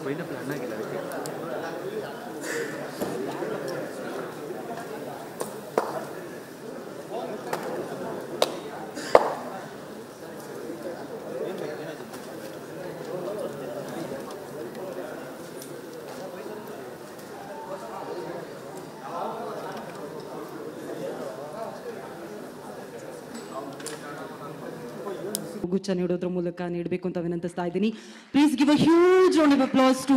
Pineapple ಹಣ್ಣಾಗಿಲ್ಲ ಅದಕ್ಕೆ. ಗುಚ್ಛ ನೀಡೋದ್ರ ಮೂಲಕ ನೀಡಬೇಕು ಅಂತ ವಿನಂತಿಸ್ತಾ ಇದ್ದೀನಿ. Please give a huge round of applause to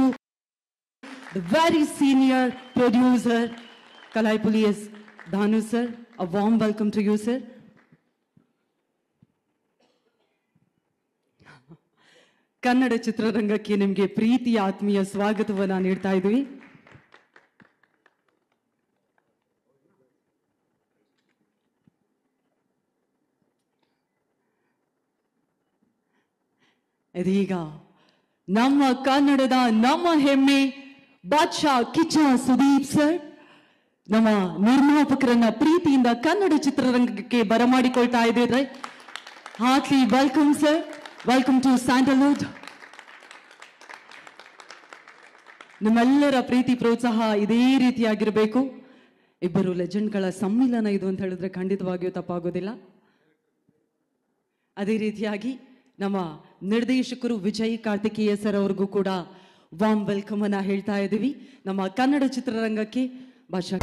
the very senior producer Kalaipuli S Dhanu sir. A warm welcome to you sir. Kannada ಚಿತ್ರರಂಗಕ್ಕೆ ನಿಮಗೆ ಪ್ರೀತಿಯ ಆತ್ಮೀಯ ಸ್ವಾಗತವನ್ನ ನೀಡ್ತಾ ಇದ್ವಿ. ಇದೀಗ ನಮ್ಮ ಕನ್ನಡದ ನಮ್ಮ ಹೆಮ್ಮೆ ಬಾದ್ಶಾ ಕಿಚ್ಚ ಸುದೀಪ್ ಸರ್ ನಮ್ಮ ನಿರ್ಮಾಪಕರನ್ನ ಪ್ರೀತಿಯಿಂದ ಕನ್ನಡ ಚಿತ್ರರಂಗಕ್ಕೆ ಬರಮಾಡಿಕೊಳ್ತಾ ಇದ್ದಾರೆ. Heartly welcome sir. Welcome to Sandalwood. ನಿಮ್ಮೆಲ್ಲರ ಪ್ರೀತಿ ಪ್ರೋತ್ಸಾಹ ಇದೇ ರೀತಿಯಾಗಿರಬೇಕು. ಇಬ್ಬರು ಲೆಜೆಂಡ್ಗಳ ಸಮ್ಮಿಲನ ಇದು ಅಂತ ಹೇಳಿದ್ರೆ ಖಂಡಿತವಾಗಿಯೂ ತಪ್ಪಾಗೋದಿಲ್ಲ. ಅದೇ ರೀತಿಯಾಗಿ ನಮ್ಮ ನಿರ್ದೇಶಕರು ವಿಜಯ್ ಕಾರ್ತಿಕೇಯ ಸರ್ ಅವ್ರಿಗೂ ಕೂಡ ವಾರ್ಮ್ ವೆಲ್ಕಮ್ ಅನ್ನ ಹೇಳ್ತಾ ಇದ್ದೀವಿ ನಮ್ಮ ಕನ್ನಡ ಚಿತ್ರರಂಗಕ್ಕೆ. ಭಾಷಾ